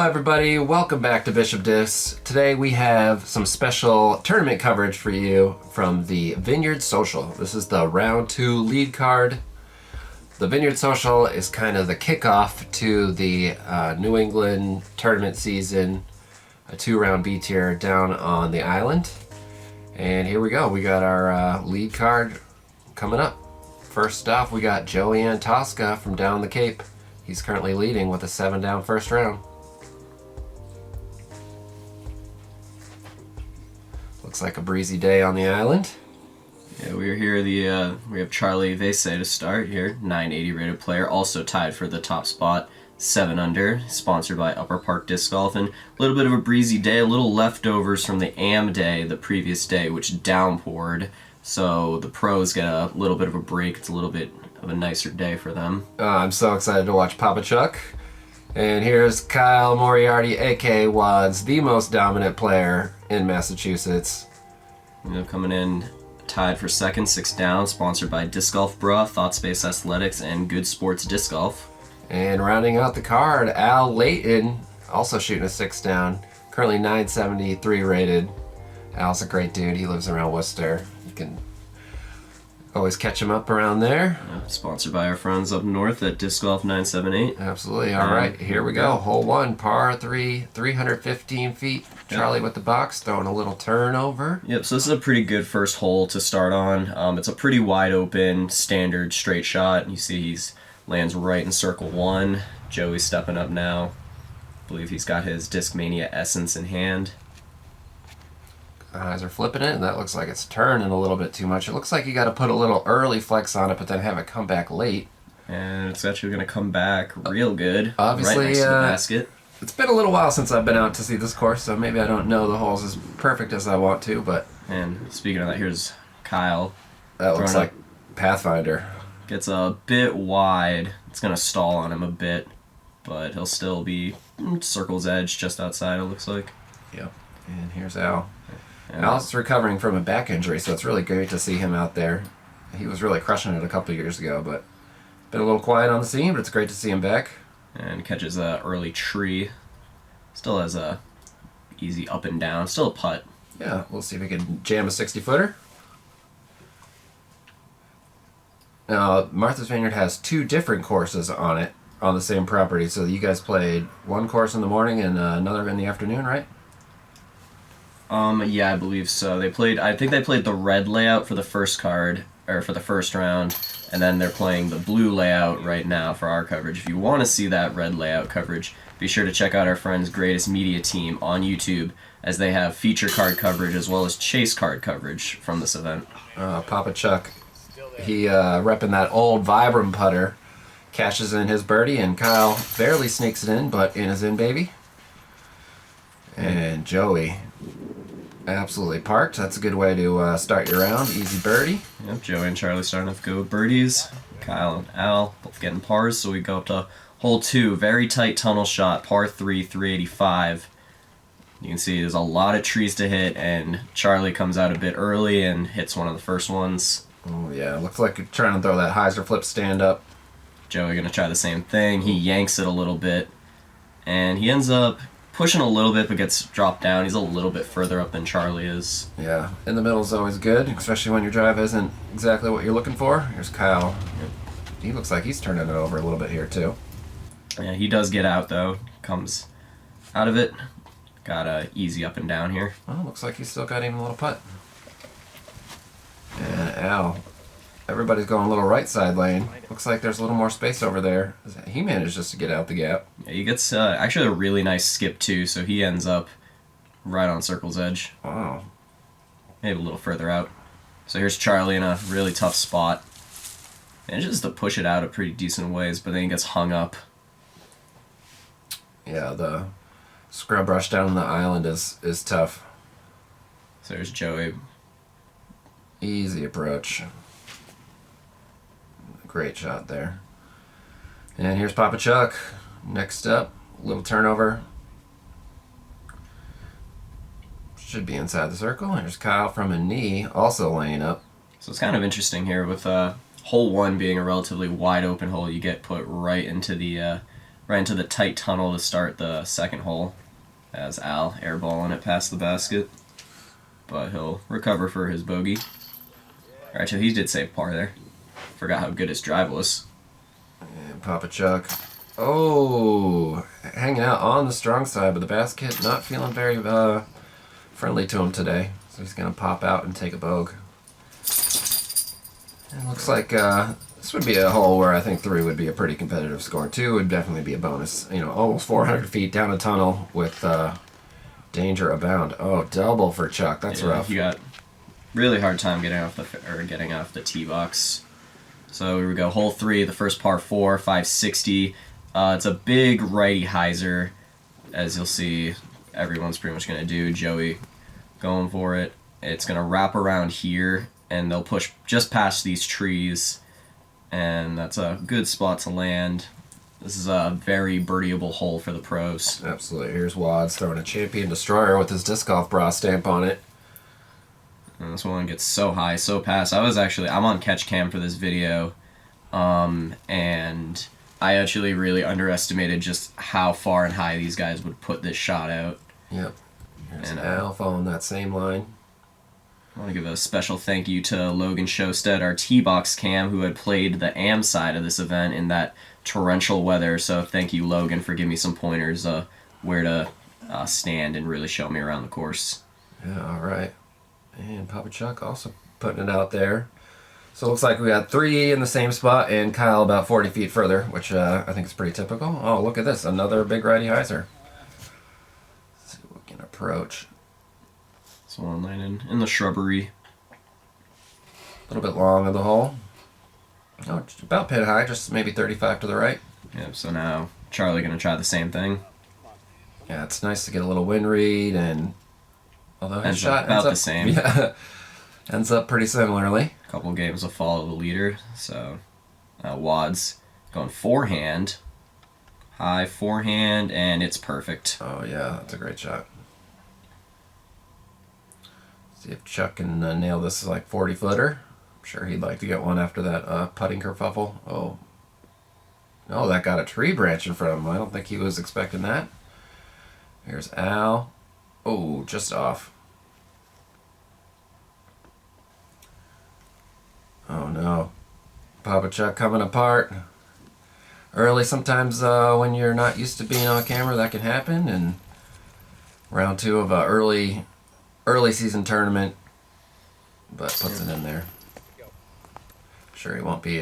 everybody, welcome back to Bishop Disc. Today we have some special tournament coverage for you from the Vineyard Social. This is the round 2 lead card. The Vineyard Social is kind of the kickoff to the New England tournament season, a 2-round B tier down on the island. And here we go, we got our lead card coming up. First off, we got Joey Antosca from down the Cape. He's currently leading with a 7-down first round. Looks like a breezy day on the island. Yeah, we're here. We have Charlie Veysey to start here, 980 rated player, also tied for the top spot, 7 under, sponsored by Upper Park Disc Golf, and a little bit of a breezy day, a little leftovers from the AM day the previous day, which downpoured, so the pros get a little bit of a break. It's a little bit of a nicer day for them. I'm so excited to watch Papa Chuck. And here's Kyle Moriarty, aka Wads, the most dominant player in Massachusetts. You know, coming in tied for second, 6 down, sponsored by Disc Golf Bra, Thought Space Athletics, and Good Sports Disc Golf. And rounding out the card, Leighton, also shooting a 6 down, currently 973 rated. Al's a great dude. He lives around Worcester. You can always catch him up around there. Yeah, sponsored by our friends up north at Disc Golf 978. Absolutely. All right, here we go. Hole 1, par 3, 315 feet. Charlie with the box, throwing a little turnover. Yep, so this is a pretty good first hole to start on. It's a pretty wide open, standard straight shot. You see he's lands right in circle 1. Joey's stepping up now. I believe he's got his Discmania Essence in hand. Eyes are flipping it, and that looks like it's turning a little bit too much. It looks like you got to put a little early flex on it, but then have it come back late. And it's actually going to come back real good. Obviously, right next to the basket. It's been a little while since I've been out to see this course, so maybe I don't know the holes as perfect as I want to, but... And speaking of that, here's Kyle. That looks like Pathfinder. Gets a bit wide. It's going to stall on him a bit, but he'll still be circle's edge just outside, it looks like. Yep. And here's Al. Yeah. Al's recovering from a back injury, so it's really great to see him out there. He was really crushing it a couple of years ago, but been a little quiet on the scene, but it's great to see him back. And catches a early tree. Still has a easy up and down. Still a putt. Yeah, we'll see if we can jam a 60-footer. Now, Martha's Vineyard has 2 different courses on it, on the same property. So you guys played one course in the morning and another in the afternoon, right? Yeah, I believe so. I think they played the red layout for the first card, or for the first round, and then they're playing the blue layout right now for our coverage. If you want to see that red layout coverage, be sure to check out our friends' Greatest Media team on YouTube, as they have feature card coverage as well as chase card coverage from this event. Papa Chuck, he repping that old Vibram putter, cashes in his birdie, and Kyle barely sneaks it in, but in is in, baby. And Joey, absolutely parked. That's a good way to start your round. Easy birdie. Yep, Joey and Charlie starting to go with birdies. Kyle and Al both getting pars, so we go up to hole 2. Very tight tunnel shot, par 3, 385. You can see there's a lot of trees to hit, and Charlie comes out a bit early and hits one of the first ones. Oh yeah, looks like you're trying to throw that hyzer flip stand up. Joey gonna try the same thing. He yanks it a little bit, and he ends up pushing a little bit, but gets dropped down. He's a little bit further up than Charlie is. Yeah, in the middle is always good, especially when your drive isn't exactly what you're looking for. Here's Kyle. He looks like he's turning it over a little bit here, too. Yeah, he does get out, though. Comes out of it. Got a easy up and down here. Well, looks like he's still got even a little putt. And Al, everybody's going a little right side lane. Looks like there's a little more space over there. He managed just to get out the gap. Yeah, he gets actually a really nice skip too, so he ends up right on circle's edge. Wow. Maybe a little further out. So here's Charlie in a really tough spot. Manages to push it out a pretty decent ways, but then he gets hung up. Yeah, the scrub brush down the island is tough. So there's Joey. Easy approach. Great shot there. And here's Papa Chuck. Next up, little turnover. Should be inside the circle. Here's Kyle from a knee, also laying up. So it's kind of interesting here with hole 1 being a relatively wide open hole. You get put right into the right into the tight tunnel to start the second hole as Al airballing it past the basket. But he'll recover for his bogey. Alright, so he did save par there. Forgot how good his drive was. And Papa Chuck. Oh, hanging out on the strong side, but the basket not feeling very friendly to him today. So he's going to pop out and take a bogue. It looks like this would be a hole where I think 3 would be a pretty competitive score. 2 would definitely be a bonus. You know, almost 400 feet down a tunnel with danger abound. Oh, double for Chuck. That's rough. He got really hard time getting off the tee box. So here we go, hole 3, the first par 4, 560. It's a big righty hyzer, as you'll see. Everyone's pretty much going to do. Joey going for it. It's going to wrap around here, and they'll push just past these trees, and that's a good spot to land. This is a very birdieable hole for the pros. Absolutely. Here's Wads throwing a champion destroyer with his disc golf bra stamp on it. And this one gets so high, so past. I'm on catch cam for this video, and I actually really underestimated just how far and high these guys would put this shot out. Yep. Here's Al following that same line. I want to give a special thank you to Logan Showstead, our T-Box cam, who had played the AM side of this event in that torrential weather. So thank you, Logan, for giving me some pointers where to stand and really show me around the course. Yeah, all right. And Papa Chuck also putting it out there. So it looks like we got 3 in the same spot and Kyle about 40 feet further, which I think is pretty typical. Oh, look at this. Another big righty hyzer. Let's see what we can approach. So one landing in the shrubbery. A little bit long of the hole. Oh, just about pin high, just maybe 35 to the right. Yep, so now Charlie going to try the same thing. Yeah, it's nice to get a little wind read, and although his shot about the same. Yeah, ends up pretty similarly. A couple games will follow the leader. So Wads going forehand, high forehand, and it's perfect. Oh yeah, that's a great shot. See if Chuck can nail this like 40-footer. I'm sure he'd like to get one after that putting kerfuffle. Oh, no, that got a tree branch in front of him. I don't think he was expecting that. Here's Al. Oh, just off. Oh no. Papa Chuck coming apart. Early sometimes when you're not used to being on camera, that can happen. And round 2 of a early season tournament, but puts it in there. Sure he won't be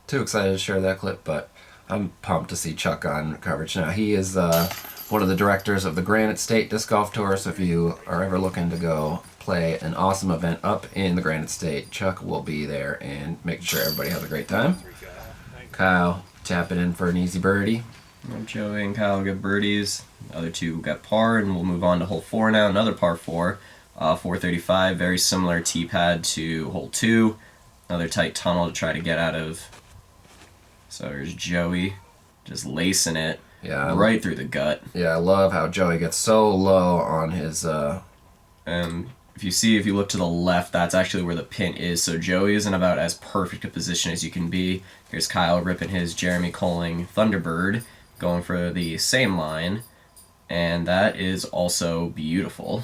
too excited to share that clip, but I'm pumped to see Chuck on coverage now. He is one of the directors of the Granite State Disc Golf Tour, so if you are ever looking to go play an awesome event up in the Granite State, Chuck will be there and making sure everybody has a great time. Kyle tapping in for an easy birdie. Joey and Kyle get birdies. The other 2 got par, and we'll move on to hole 4 now. Another par 4, 435, very similar tee pad to hole 2. Another tight tunnel to try to get out of. So here's Joey, just lacing it right through the gut. Yeah, I love how Joey gets so low on his. And if you look to the left, that's actually where the pin is. So Joey is in about as perfect a position as you can be. Here's Kyle ripping his Jeremy Colling Thunderbird, going for the same line, and that is also beautiful.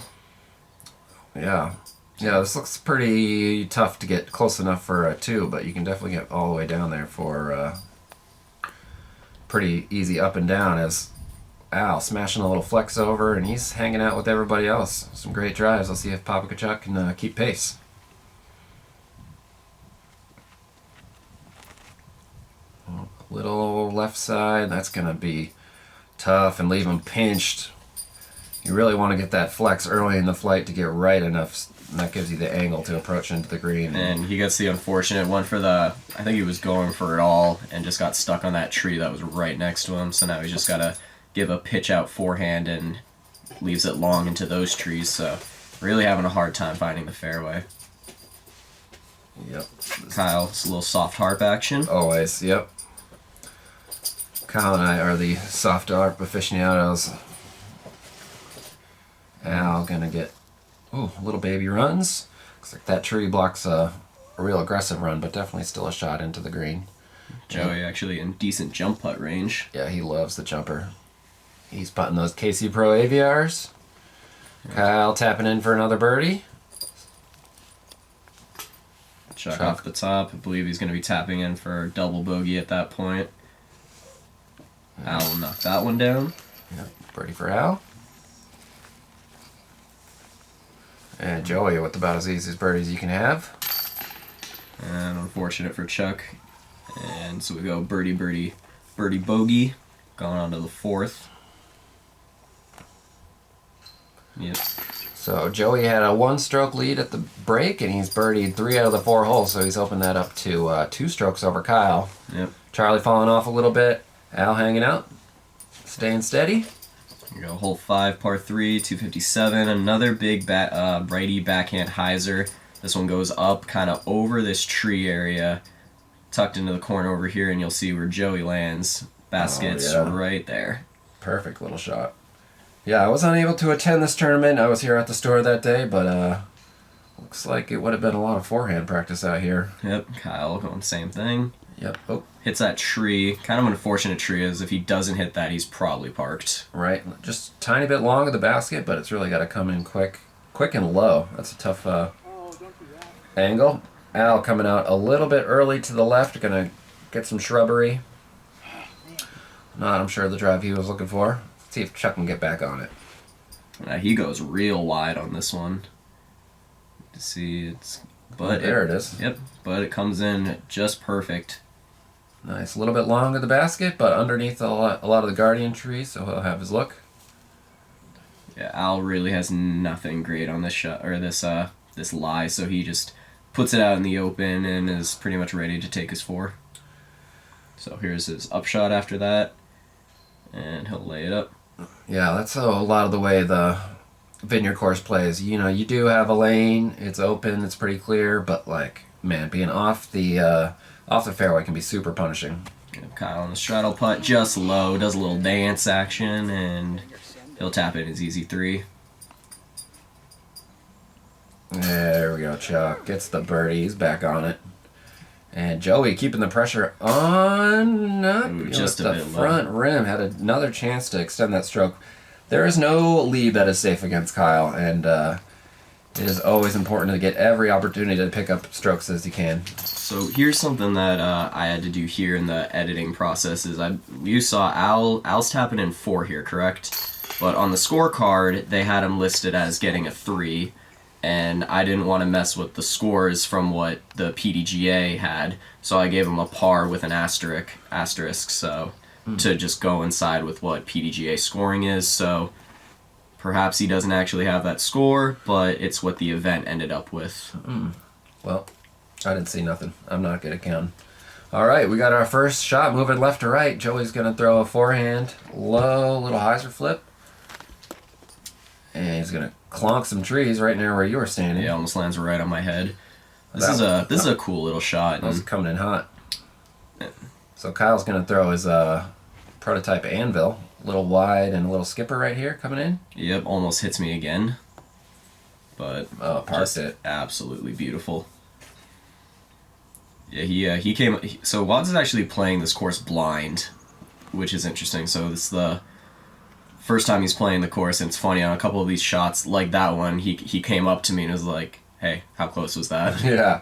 Yeah. Yeah, this looks pretty tough to get close enough for a 2, but you can definitely get all the way down there for pretty easy up and down as Al smashing a little flex over, and he's hanging out with everybody else. Some great drives. Let's see if Papa Chuck can keep pace. Little left side, that's going to be tough and leave him pinched. You really want to get that flex early in the flight to get right enough, and that gives you the angle to approach into the green. And he gets the unfortunate one for the, I think he was going for it all and just got stuck on that tree that was right next to him, so now he's just got to give a pitch out forehand and leaves it long into those trees, so really having a hard time finding the fairway. Yep. Kyle's a little soft harp action. Always, yep. Kyle and I are the soft harp aficionados. Al gonna get little baby runs. Looks like that tree blocks a real aggressive run, but definitely still a shot into the green. Joey actually in decent jump putt range. Yeah, he loves the jumper. He's putting those KC Pro AVRs. Kyle tapping in for another birdie. Chuck off the top. I believe he's going to be tapping in for double bogey at that point. Al will knock that one down. Yep, birdie for Al. And Joey with about as easy as birdies you can have. And unfortunate for Chuck. And so we go birdie, birdie, birdie, bogey. Going on to the fourth. Yep. So Joey had a 1-stroke lead at the break, and he's birdied 3 out of the 4 holes, so he's opened that up to 2 strokes over Kyle. Yep. Charlie falling off a little bit. Al hanging out, staying steady. Here we go, hole 5, par 3, 257. Another big righty backhand hyzer. This one goes up kind of over this tree area, tucked into the corner over here, and you'll see where Joey lands. Basket's right there. Perfect little shot. Yeah, I was unable to attend this tournament. I was here at the store that day, but looks like it would have been a lot of forehand practice out here. Yep, Kyle going same thing. Yep. Oh. Hits that tree. Kind of an unfortunate tree is if he doesn't hit that, he's probably parked. Right. Just a tiny bit long of the basket, but it's really got to come in quick and low. That's a tough angle. Al coming out a little bit early to the left. Going to get some shrubbery. Not, I'm sure, the drive he was looking for. See if Chuck can get back on it. He goes real wide on this one. To see it's, but there it is. Yep, but it comes in just perfect. Nice, a little bit long of the basket, but underneath a lot of the guardian trees, so he'll have his look. Yeah, Al really has nothing great on this shot or this lie, so he just puts it out in the open and is pretty much ready to take his 4. So here's his upshot after that, and he'll lay it up. Yeah, that's a lot of the way the Vineyard course plays. You know, you do have a lane, it's open, it's pretty clear, but like, man, being off the fairway can be super punishing. Kyle on the straddle putt, just low, does a little dance action, and he'll tap in his easy 3. There we go, Chuck. Gets the birdie, he's back on it. And Joey keeping the pressure on just the front rim. Had another chance to extend that stroke. There is no lead that is safe against Kyle, and it is always important to get every opportunity to pick up strokes as you can. So here's something that I had to do here in the editing process is you saw Al's tapping in 4 here, correct? But on the scorecard, they had him listed as getting a 3. And I didn't want to mess with the scores from what the PDGA had, so I gave him a par with an asterisk, so to just go inside with what PDGA scoring is. So perhaps he doesn't actually have that score, but it's what the event ended up with. Well, I didn't see nothing. I'm not good at counting. All right, we got our first shot moving left to right. Joey's going to throw a forehand, low, little hyzer flip. And he's going to clonk some trees right near where you were standing. Yeah, almost lands right on my head. This is a cool little shot. That was coming in hot. So Kyle's going to throw his prototype anvil. A little wide and a little skipper right here coming in. Yep, almost hits me again. But parked it. Absolutely beautiful. Yeah, he came. So Wads is actually playing this course blind, which is interesting. So this is the first time he's playing the course, and it's funny, on a couple of these shots, like that one, he came up to me and was like, hey, how close was that? Yeah.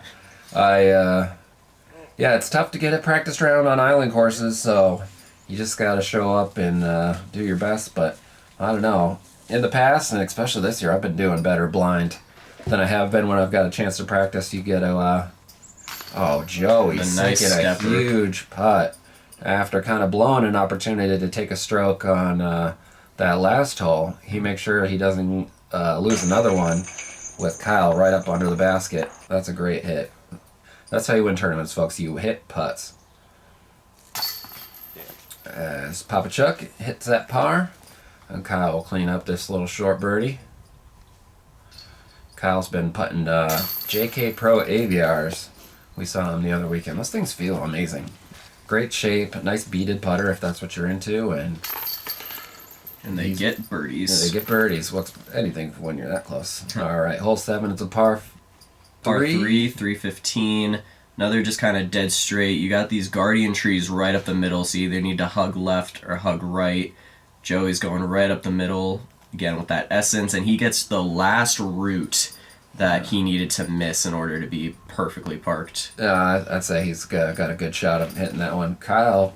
Yeah, it's tough to get it practiced round on island courses, so you just got to show up and do your best, but I don't know. In the past, and especially this year, I've been doing better blind than I have been when I've got a chance to practice. You get a, Joey sinking a huge putt after kind of blowing an opportunity to take a stroke on that last hole. He makes sure he doesn't lose another one with Kyle right up under the basket. That's a great hit. That's how you win tournaments, folks. You hit putts. As Papa Chuck hits that par, and Kyle will clean up this little short birdie. Kyle's been putting JK Pro AVRs. We saw him the other weekend. Those things feel amazing. Great shape, nice beaded putter if that's what you're into, and they get birdies. Yeah, they get birdies. What's anything when you're that close? All right, hole 7. It's a par 3. Par 3, 315. Another just kind of dead straight. You got these guardian trees right up the middle, so you either need to hug left or hug right. Joey's going right up the middle, again with that essence, and he gets the last root that he needed to miss in order to be perfectly parked. I'd say he's got a good shot of hitting that one. Kyle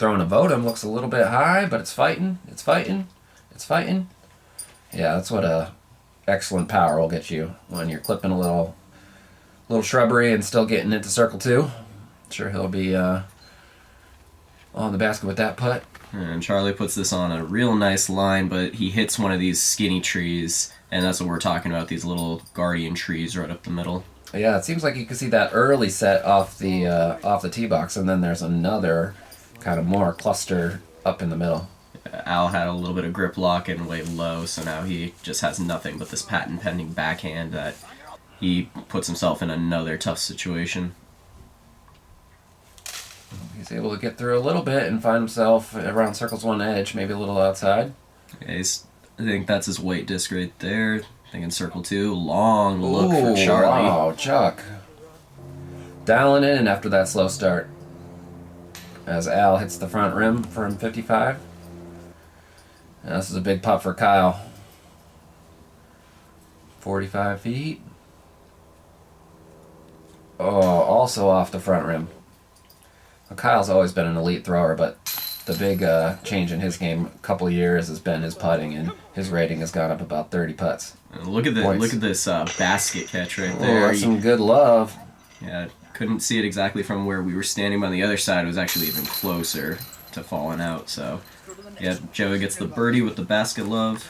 throwing a Votem looks a little bit high, but it's fighting. It's fighting. It's fighting. Yeah, that's what a excellent power will get you when you're clipping a little shrubbery and still getting into circle 2. Sure he'll be on the basket with that putt. And Charlie puts this on a real nice line, but he hits one of these skinny trees, and that's what we're talking about, these little guardian trees right up the middle. Yeah, it seems like you can see that early set off the tee box, and then there's another kind of more cluster up in the middle. Al had a little bit of grip lock and way low, so now he just has nothing but this patent pending backhand that he puts himself in another tough situation. He's able to get through a little bit and find himself around circles 1 edge, maybe a little outside. Okay, I think that's his weight disc right there. Thinking circle 2, long look for Charlie. Wow, Chuck. Dialing in after that slow start. As Al hits the front rim from 55. And this is a big putt for Kyle. 45 feet. Oh, also off the front rim. Well, Kyle's always been an elite thrower, but the big change in his game a couple years has been his putting, and his rating has gone up about 30 putts. And look at this basket catch right there. Oh, that's some good love. Yeah, couldn't see it exactly from where we were standing, but on the other side it was actually even closer to falling out. So, yeah, Joey gets the birdie with the basket love.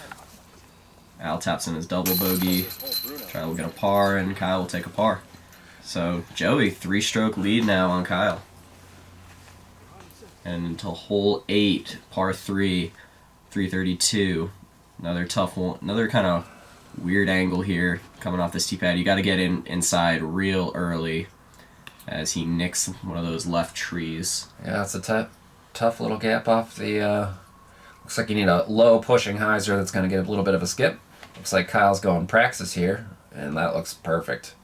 Al taps in his double bogey. Charlie will get a par, and Kyle will take a par. So, Joey, 3-stroke lead now on Kyle. And until hole 8, par 3, 332. Another tough one, another kind of weird angle here coming off this tee pad. You got to get inside real early as he nicks one of those left trees. Yeah, it's a tough little gap off the... looks like you need a low pushing hyzer that's going to get a little bit of a skip. Looks like Kyle's going praxis here, and that looks perfect.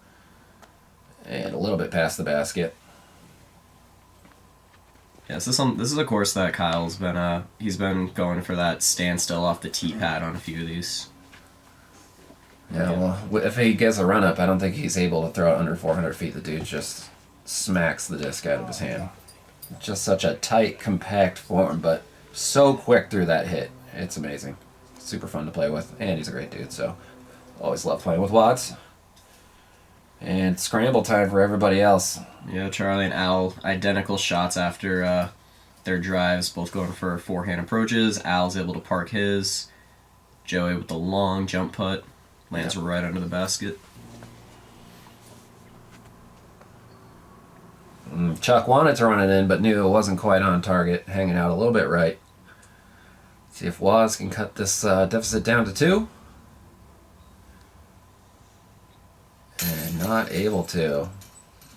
And a little bit past the basket. Yes, this is a course that Kyle's been he's been going for that standstill off the tee pad on a few of these. Yeah, well, if he gets a run up, I don't think he's able to throw it under 400 feet. The dude just smacks the disc out of his hand. Just such a tight, compact form, but so quick through that hit. It's amazing. Super fun to play with, and he's a great dude, so always love playing with Watts. And scramble time for everybody else. Yeah, Charlie and Al, identical shots after their drives, both going for forehand approaches. Al's able to park his. Joey with the long jump putt. Lands right under the basket. Chuck wanted to run it in, but knew it wasn't quite on target, hanging out a little bit right. See if Waz can cut this deficit down to 2. And not able to.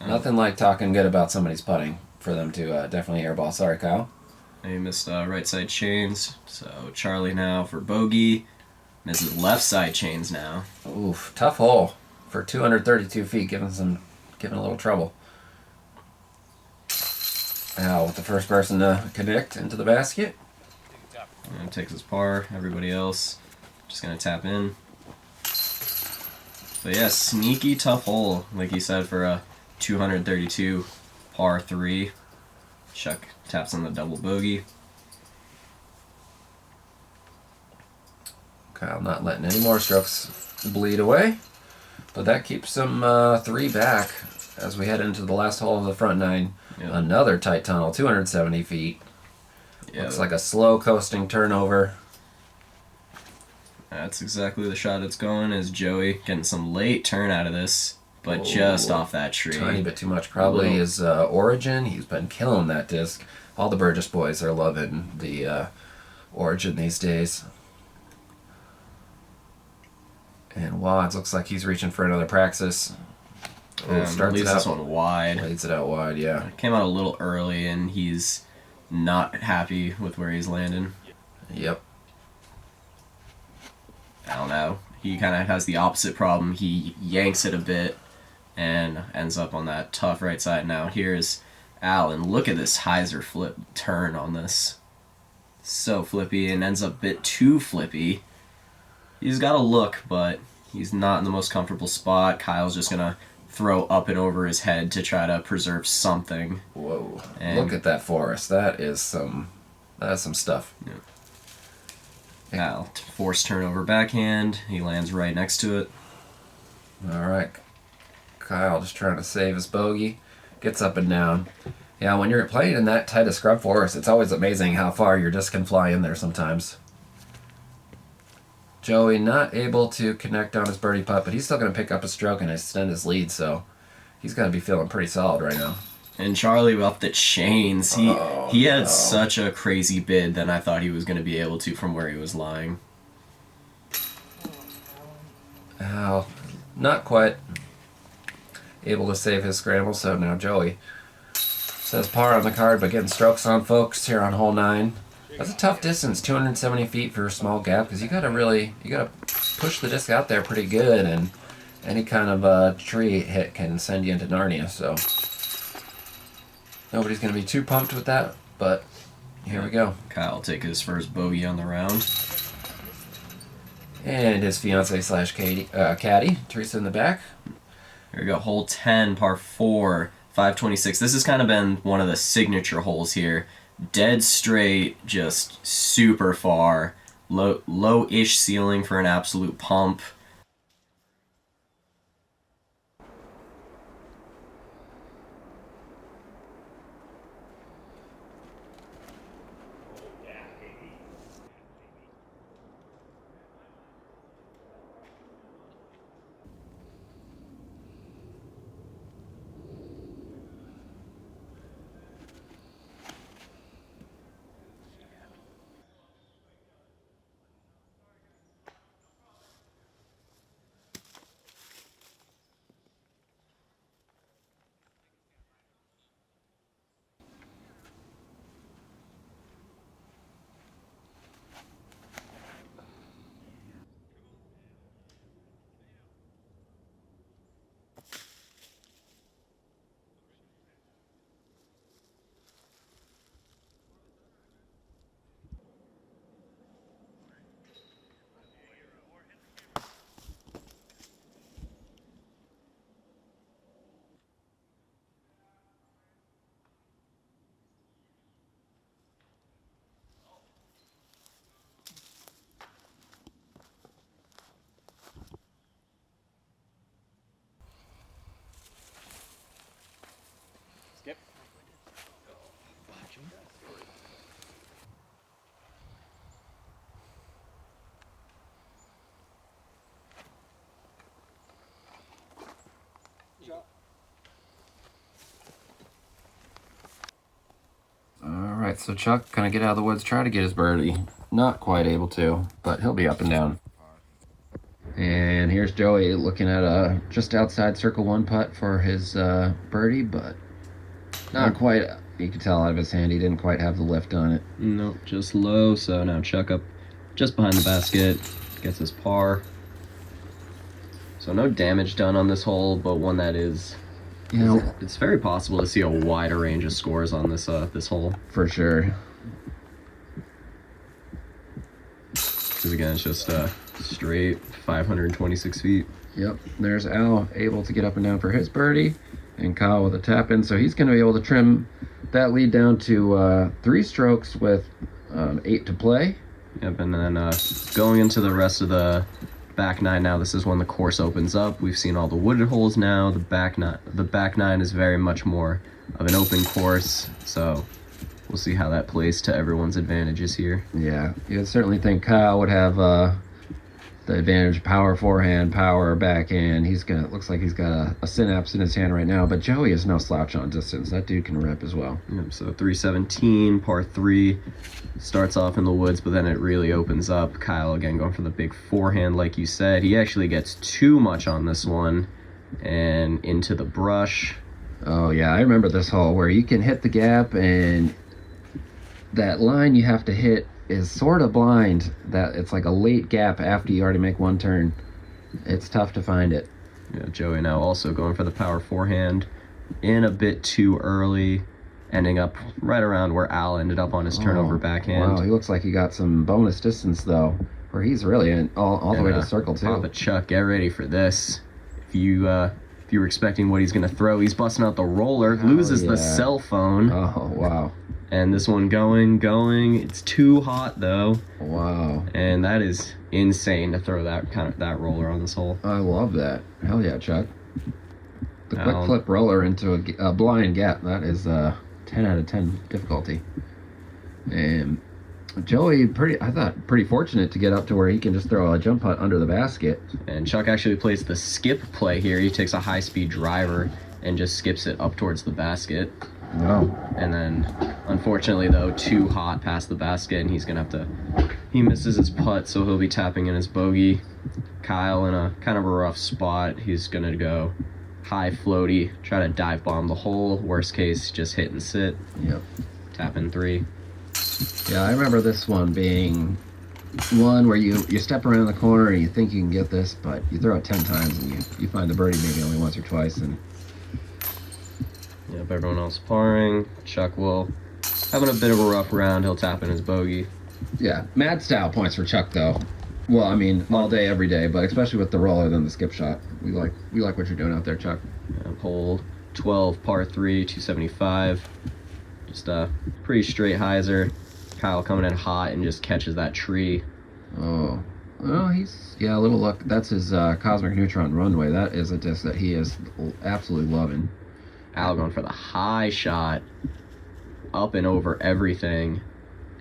Nothing like talking good about somebody's putting for them to definitely airball. Sorry, Kyle. He missed right side chains. So Charlie now for bogey. Misses left side chains now. Oof, tough hole for 232 feet, giving a little trouble. Al with the first person to connect into the basket. And takes his par. Everybody else just gonna tap in. But yeah, sneaky tough hole, like you said, for a 232 par 3. Chuck taps on the double bogey. Kyle not letting any more strokes bleed away, but that keeps him 3 back as we head into the last hole of the front 9. Yep. Another tight tunnel, 270 feet. Yep. Looks like a slow coasting turnover. That's exactly the shot it's going, is Joey getting some late turn out of this, but just off that tree. Tiny bit too much. Probably his Origin. He's been killing that disc. All the Burgess boys are loving the Origin these days. And Wads looks like he's reaching for another praxis. Starts leaves this one wide. Leads it out wide, yeah. Came out a little early, and he's not happy with where he's landing. Yep. I don't know. He kind of has the opposite problem. He yanks it a bit, and ends up on that tough right side. Now here's Al, and look at this hyzer flip turn on this. So flippy, and ends up a bit too flippy. He's got a look, but he's not in the most comfortable spot. Kyle's just gonna throw up and over his head to try to preserve something. Whoa! And look at that forest. That's some stuff. Yeah. Al, forced turnover backhand. He lands right next to it. All right, Kyle just trying to save his bogey. Gets up and down. Yeah, when you're playing in that tight of scrub forest, it's always amazing how far your disc can fly in there sometimes. Joey not able to connect on his birdie putt, but he's still going to pick up a stroke and extend his lead, so he's going to be feeling pretty solid right now. And Charlie up the chains. He had such a crazy bid than I thought he was going to be able to from where he was lying. Al, not quite able to save his scramble, so now Joey says par on the card, but getting strokes on folks here on hole 9. That's a tough distance, 270 feet for a small gap, because you gotta push the disc out there pretty good, and any kind of tree hit can send you into Narnia. So nobody's gonna be too pumped with that, but here we go. Kyle take his first bogey on the round. And his fiance slash caddy, Teresa in the back. Here we go, hole 10, par 4, 526. This has kind of been one of the signature holes here. Dead straight, just super far. Low-ish ceiling for an absolute pump. Alright, so Chuck gonna get out of the woods, try to get his birdie. Not quite able to, but he'll be up and down. And here's Joey looking at a just outside circle 1 putt for his birdie, but not quite. You can tell out of his hand he didn't quite have the lift on it. Nope, just low. So now Chuck up just behind the basket, gets his par. So no damage done on this hole, but one that is, it's very possible to see a wider range of scores on this this hole. For sure. Because again, it's just straight 526 feet. Yep, there's Al able to get up and down for his birdie, and Kyle with a tap in, so he's going to be able to trim that lead down to 3 strokes with 8 to play. Yep, and then going into the rest of the back 9 now, this is when the course opens up. We've seen all the wooded holes now. The back 9 is very much more of an open course, so we'll see how that plays to everyone's advantages here. Yeah, you'd certainly think Kyle would have the advantage, power forehand, power backhand. Looks like he's got a synapse in his hand right now, but Joey is no slouch on distance. That dude can rip as well. Yep, so 317, par 3, starts off in the woods, but then it really opens up. Kyle again going for the big forehand, like you said. He actually gets too much on this one and into the brush. Oh yeah, I remember this hole where you can hit the gap and that line you have to hit is sort of blind. That it's like a late gap after you already make one turn. It's tough to find it. Yeah, Joey now also going for the power forehand, in a bit too early, ending up right around where Al ended up on his turnover backhand. Wow, he looks like he got some bonus distance though, where he's really in all the way to circle too. Papa Chuck, get ready for this. If you were expecting what he's gonna throw, he's busting out the roller, loses the cell phone. Oh wow. And this one going. It's too hot though. Wow. And that is insane to throw that roller on this hole. I love that. Hell yeah, Chuck. The quick flip roller into a blind gap. That is 10 out of 10 difficulty. And Joey, I thought pretty fortunate to get up to where he can just throw a jump putt under the basket. And Chuck actually plays the skip play here. He takes a high-speed driver and just skips it up towards the basket. No. And then, unfortunately, though, too hot past the basket, and he's going to have to... He misses his putt, so he'll be tapping in his bogey. Kyle in a kind of a rough spot. He's going to go high floaty, try to dive bomb the hole. Worst case, just hit and sit. Yep. Tap in 3. Yeah, I remember this one being one where you step around the corner and you think you can get this, but you throw it 10 times and you find the birdie maybe only once or twice. And yep, everyone else parring. Chuck will having a bit of a rough round. He'll tap in his bogey. Yeah, mad style points for Chuck though. Well, I mean, all day, every day, but especially with the roller than the skip shot. We like what you're doing out there, Chuck. Hole 12, par 3, 275. Just a pretty straight hyzer. Kyle coming in hot and just catches that tree. Oh, well, a little luck. That's his Cosmic Neutron runway. That is a disc that he is absolutely loving. Al going for the high shot, up and over everything,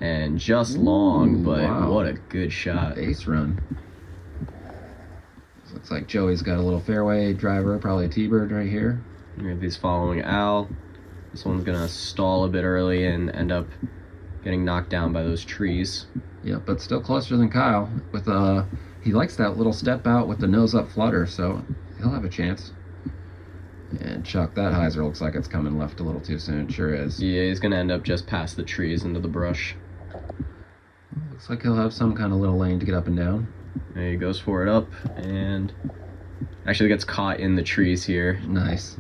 and just long, but wow. What a good shot. Ace run. Looks like Joey's got a little fairway driver, probably a T-bird right here. He's following Al. This one's gonna stall a bit early and end up getting knocked down by those trees. Yeah, but still closer than Kyle. With he likes that little step out with the nose up flutter, so he'll have a chance. And Chuck, that hyzer looks like it's coming left a little too soon. Sure is. Yeah, he's gonna end up just past the trees into the brush. Looks like he'll have some kind of little lane to get up and down. There he goes for it up, and actually gets caught in the trees here. Nice.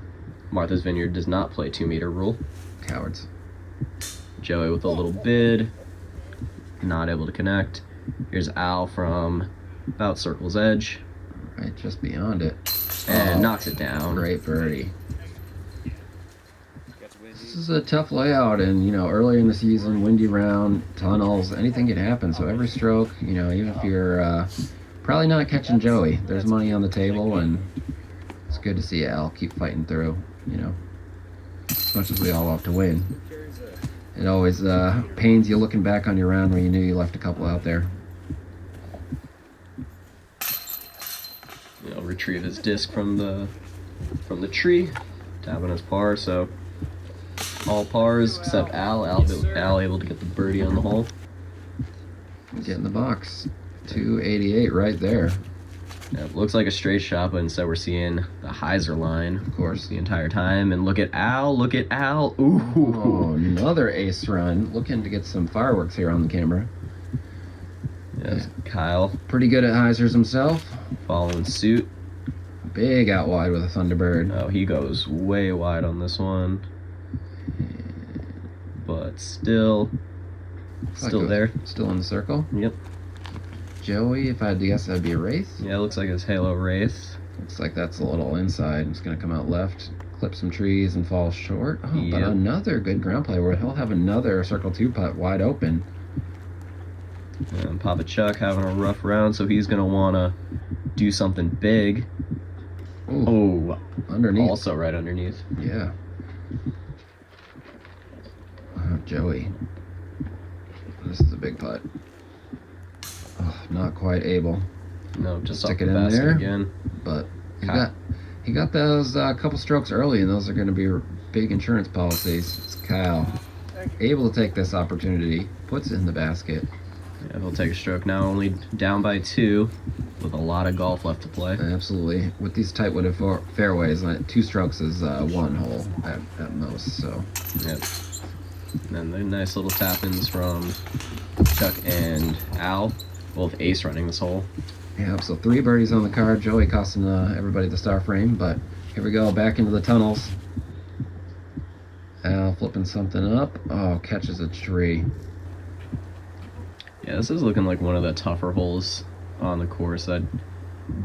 Martha's Vineyard does not play 2-meter rule. Cowards. Joey with a little bid, not able to connect. Here's Al from about circle's edge. Right, just beyond it. And knocks it down. Great birdie. This is a tough layout, and earlier in the season, windy round, tunnels, anything can happen. So every stroke, even if you're probably not catching Joey, there's money on the table, and it's good to see Al keep fighting through. As much as we all love to win. It always pains you looking back on your round where you knew you left a couple out there. He'll retrieve his disc from the tree, tapping his par. So all pars except Al. Al able to get the birdie on the hole. Get in the box. 288 right there. Yeah, it looks like a straight shot, but instead we're seeing the hyzer line, of course, the entire time. And look at Al. Look at Al. Ooh. Oh, another ace run. Looking to get some fireworks here on the camera. Yes, Kyle. Pretty good at hyzers himself. Following suit. Big out wide with a Thunderbird. Oh, he goes way wide on this one. But still there. Still in the circle. Yep. Joey, if I had to guess, that'd be a Wraith. Yeah, it looks like his Halo Wraith. Looks like that's a little inside. It's going to come out left, clip some trees, and fall short. Oh, yep. But another good ground play where he'll have another circle 2 putt wide open. And Papa Chuck having a rough round, so he's going to want to do something big. Ooh. Oh, underneath. Also right underneath. Yeah. Joey. This is a big putt. Oh, not quite able. No, just stick off it the in basket there again. But he got those couple strokes early, and those are going to be big insurance policies. It's Kyle, able to take this opportunity, puts it in the basket. Yeah, he'll take a stroke now, only down by 2, with a lot of golf left to play. Absolutely. With these tight wooded fairways, 2 strokes is 1 hole at most. So. Yep. And then the nice little tap-ins from Chuck and Al, both ace running this hole. Yeah, so 3 birdies on the card. Joey costing everybody the star frame, but here we go, back into the tunnels. Al flipping something up. Oh, catches a tree. Yeah, this is looking like one of the tougher holes on the course. I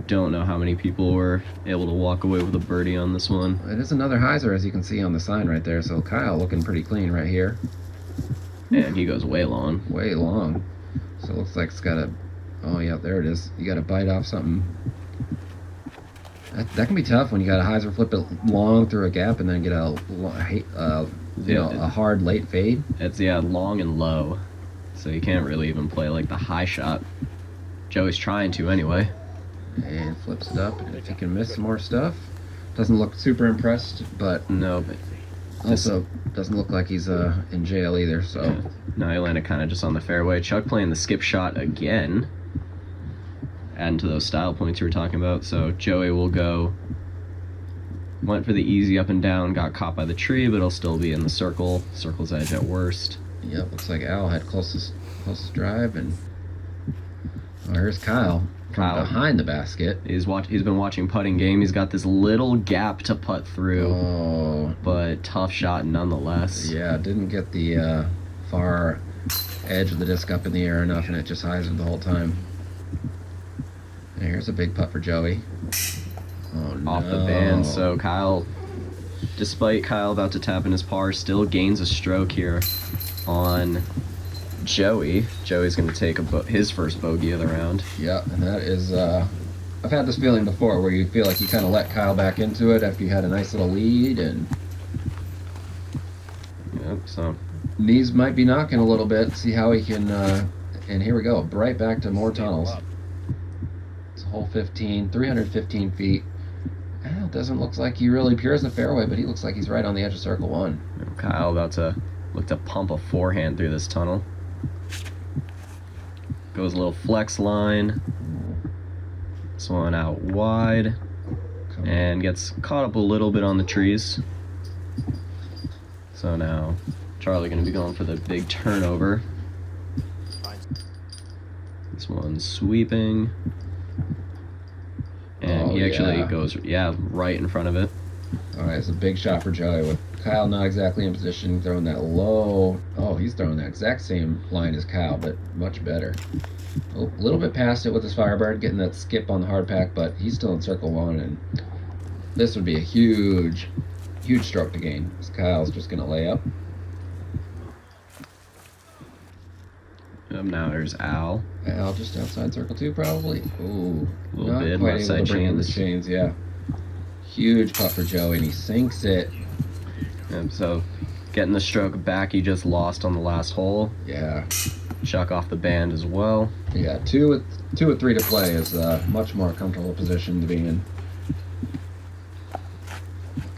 don't know how many people were able to walk away with a birdie on this one. It is another hyzer, as you can see on the sign right there. So Kyle looking pretty clean right here. And he goes way long. Way long. So it looks like it's got a... Oh, yeah, there it is. You got to bite off something. That can be tough when you got a hyzer flip it long through a gap and then get a hard late fade. It's, yeah, long and low. So you can't really even play like the high shot. Joey's trying to anyway. And flips it up, and if he can miss some more stuff. Doesn't look super impressed, but no, but also doesn't look like he's in jail either. So yeah. No, he landed kind of just on the fairway. Chuck playing the skip shot again, adding to those style points you were talking about. So Joey will go. Went for the easy up and down, got caught by the tree, but he'll still be in the circle's edge at worst. Yep, looks like Al had closest drive, and here's Kyle from behind the basket. He's been watching putting game. He's got this little gap to putt through, but tough shot nonetheless. Yeah, didn't get the far edge of the disc up in the air enough, and it just hyzered the whole time. And here's a big putt for Joey. Oh no! Off the band. So Kyle, despite Kyle about to tap in his par, still gains a stroke here on Joey. Joey's going to take his first bogey of the round. Yeah, and that is, I've had this feeling before where you feel like you kind of let Kyle back into it after you had a nice little lead, and yep, so knees might be knocking a little bit. See how he can, and here we go, right back to more tunnels. It's hole 15, 315 feet. It doesn't look like he really pures the fairway, but he looks like he's right on the edge of circle 1. Kyle about to look to pump a forehand through this tunnel. Goes a little flex line. This one out wide. And gets caught up a little bit on the trees. So now Charlie going to be going for the big turnover. This one's sweeping. And he actually goes, right in front of it. All right, it's a big shot for Joey with Kyle not exactly in position, throwing that low. Oh, he's throwing that exact same line as Kyle, but much better. A little bit past it with his Firebird, getting that skip on the hard pack, but he's still in circle 1, and this would be a huge stroke to gain. Kyle's just going to lay up. Now there's Al. Al just outside circle 2, probably. Ooh, a little not bit quite left able side to bring in the chains. chains, yeah. Huge putt for Joey, and he sinks it. And so getting the stroke back he just lost on the last hole. Yeah. Chuck off the band as well. Yeah, two with 3 to play is a much more comfortable position to be in.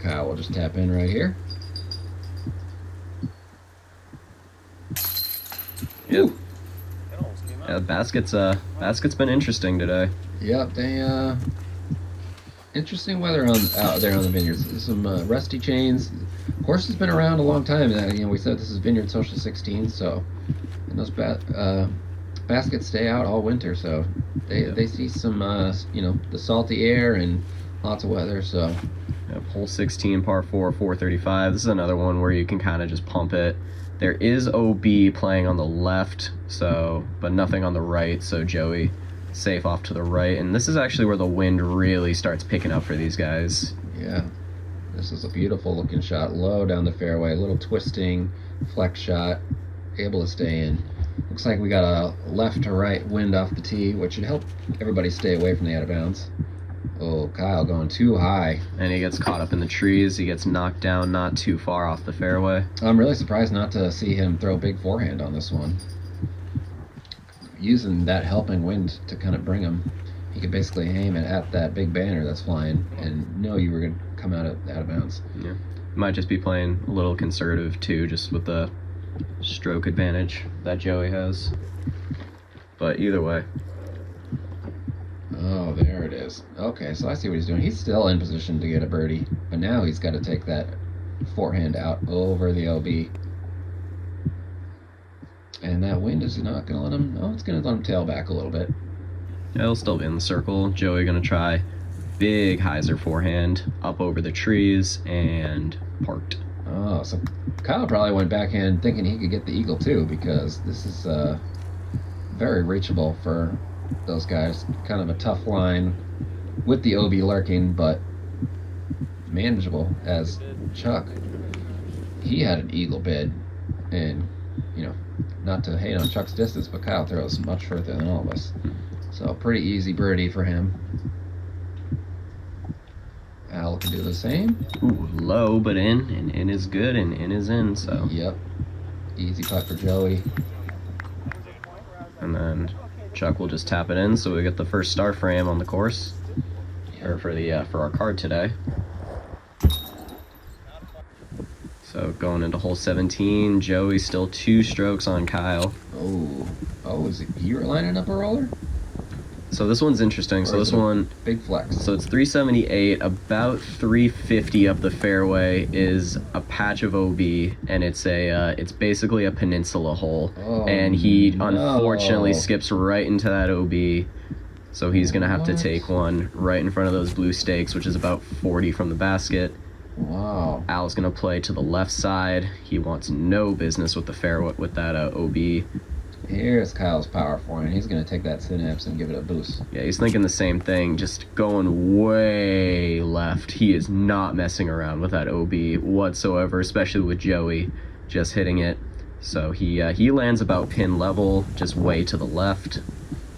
Kyle will just tap in right here. Yep. Yeah, basket's been interesting today. Yep, they interesting weather out there on the vineyards. Some rusty chains. Course has been around a long time. We said this is Vineyard Social 16, so and those baskets stay out all winter. So they see some the salty air and lots of weather. So yep, hole 16, par 4, 435. This is another one where you can kind of just pump it. There is OB playing on the left, but nothing on the right. So Joey safe off to the right, and this is actually where the wind really starts picking up for these guys. Yeah, this is a beautiful looking shot, low down the fairway, a little twisting flex shot, able to stay in. Looks like we got a left to right wind off the tee, which should help everybody stay away from the out of bounds. Oh, Kyle going too high. And he gets caught up in the trees. He gets knocked down not too far off the fairway. I'm really surprised not to see him throw a big forehand on this one. Using that helping wind to kind of bring him. He could basically aim it at that big banner that's flying and know you were going to come out of bounds. Yeah. Might just be playing a little conservative too, just with the stroke advantage that Joey has. But either way. Oh, there it is. Okay, so I see what he's doing. He's still in position to get a birdie, but now he's got to take that forehand out over the OB. And that wind is not going to let him... Oh, it's going to let him tail back a little bit. He'll still be in the circle. Joey gonna try big hyzer forehand up over the trees and parked. Oh, so Kyle probably went backhand thinking he could get the eagle too, because this is very reachable for those guys. Kind of a tough line with the OB lurking, but manageable as Chuck. He had an eagle bid, and you know, not to hate on Chuck's distance, but Kyle throws much further than all of us. So pretty easy birdie for him. Al can do the same. Ooh, low, but in, and in is good, and in is in, so. Yep. Easy putt for Joey. And then Chuck will just tap it in, so we get the first star frame on the course. Or for our card today. So going into hole 17, Joey still 2 strokes on Kyle. Oh, is he lining up a roller? So this one's interesting. So this one, big flex. So it's 378. About 350 up the fairway is a patch of OB, and it's basically a peninsula hole. Oh, and he no. unfortunately skips right into that OB. So he's gonna have to What? take one right in front of those blue stakes, which is about 40 from the basket. Wow. Al's gonna play to the left side. He wants no business with the fairway with that OB. Here's Kyle's power forehand. He's going to take that synapse and give it a boost. Yeah, he's thinking the same thing, just going way left. He is not messing around with that OB whatsoever, especially with Joey just hitting it. So he lands about pin level, just way to the left.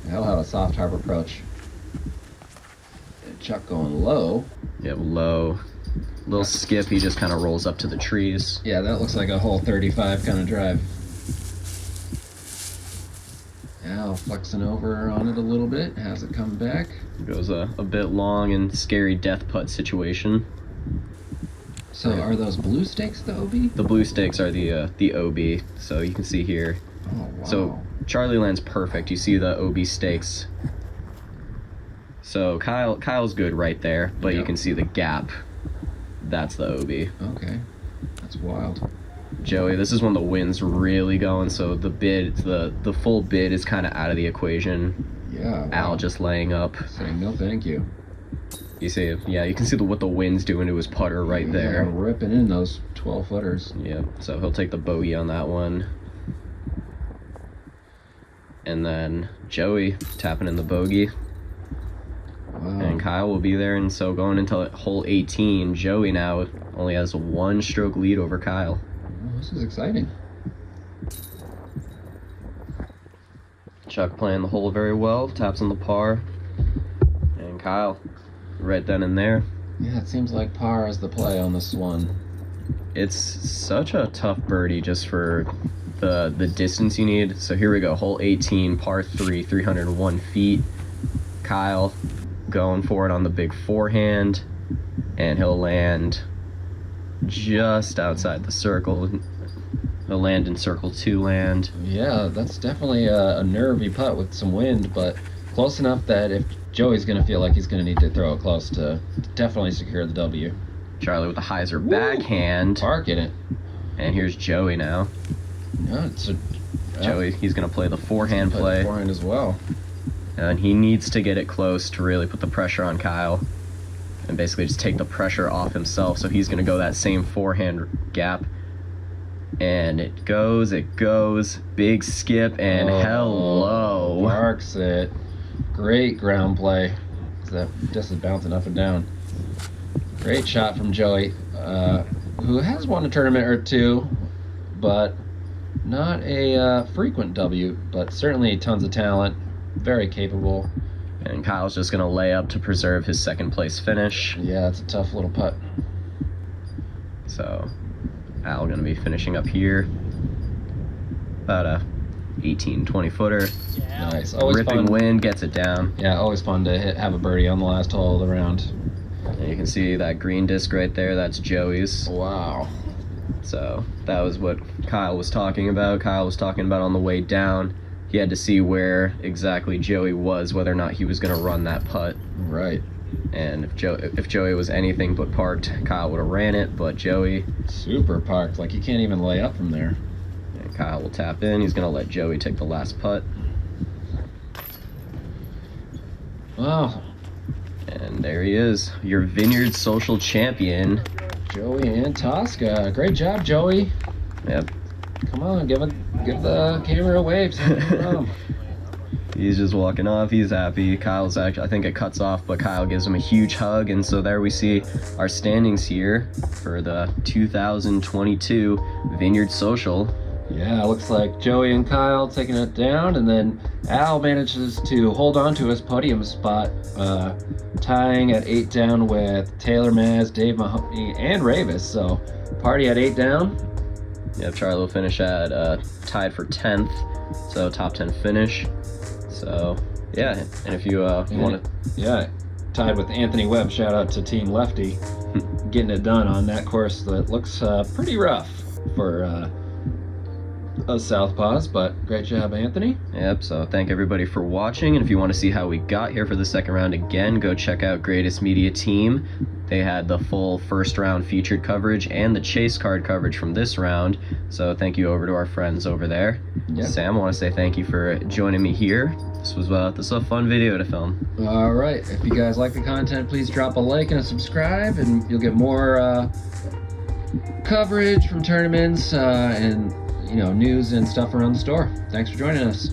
He'll have a soft harbor approach. And Chuck going low. Yeah, low. Little skip, he just kind of rolls up to the trees. Yeah, that looks like a hole 35 kind of drive. Al flexing over on it a little bit, has it come back. Goes a bit long and scary death putt situation. So are those blue stakes the OB? The blue stakes are the OB, so you can see here. Oh, wow. So Charlie lands perfect. You see the OB stakes. So Kyle's good right there, but Yep. you can see the gap. That's the OB. Okay, that's wild. Joey, this is when the wind's really going, so the full bid is kind of out of the equation. Yeah. Al Wow. just laying up. Saying no thank you. You see, yeah, you can see what the wind's doing to his putter right there. Yeah, ripping in those 12 footers. Yeah, so he'll take the bogey on that one. And then Joey tapping in the bogey. Wow. And Kyle will be there, and so going into hole 18, Joey now only has a 1-stroke lead over Kyle. Oh, this is exciting. Chuck playing the hole very well, taps on the par. And Kyle, right then and there. Yeah, it seems like par is the play on this one. It's such a tough birdie just for the distance you need. So here we go, hole 18, par 3, 301 feet. Kyle going for it on the big forehand, and he'll land just outside the circle. He'll land in circle 2 land. Yeah, that's definitely a nervy putt with some wind, but close enough that if Joey's going to feel like he's going to need to throw it close to definitely secure the W. Charlie with the hyzer backhand. Parking it. And here's Joey now. Yeah, it's a, Joey, he's going to play the forehand play. The forehand as well. And he needs to get it close to really put the pressure on Kyle and basically just take the pressure off himself. So he's going to go that same forehand gap. And it goes, big skip, and hello. Marks it. Great ground play. That just is bouncing up and down. Great shot from Joey, who has won a tournament or two, but not a frequent W, but certainly tons of talent. Very capable. And Kyle's just going to lay up to preserve his second place finish. Yeah, it's a tough little putt. So Al going to be finishing up here. About a 18-20 footer. Nice. Always Ripping fun. wind gets it down. Yeah, always fun to have a birdie on the last hole of the round. And you can see that green disc right there. That's Joey's. Wow. So that was what Kyle was talking about. Kyle was talking about on the way down. He had to see where exactly Joey was, whether or not he was going to run that putt. Right. And if Joey was anything but parked, Kyle would have ran it. But Joey, Super parked. Like, you can't even lay up from there. and Kyle will tap in. He's going to let Joey take the last putt. Wow. And there he is, your Vineyard Social champion. Joey Antosca. Great job, Joey. Yep. Come on, give the camera a wave. He's just walking off. He's happy. Kyle's actually, I think it cuts off, but Kyle gives him a huge hug. And so there we see our standings here for the 2022 Vineyard Social. Yeah, it looks like Joey and Kyle taking it down, and then Al manages to hold on to his podium spot, tying at 8 down with Taylor Maz, Dave Mahoney, and Ravis. So party at 8 down. Yep, Charlie will finish at tied for 10th, so top 10 finish. So yeah, and if you want to, yeah, tied with Anthony Webb. Shout out to Team Lefty, getting it done on that course that looks pretty rough for us Southpaws, but great job, Anthony. Yep, so thank everybody for watching, and if you want to see how we got here for the second round again, go check out Greatest Media Team. They had the full first round featured coverage and the chase card coverage from this round, so thank you over to our friends over there. Yep. Sam, I want to say thank you for joining me here. This was a fun video to film. All right, if you guys like the content, please drop a like and a subscribe, and you'll get more coverage from tournaments and news and stuff around the store. Thanks for joining us.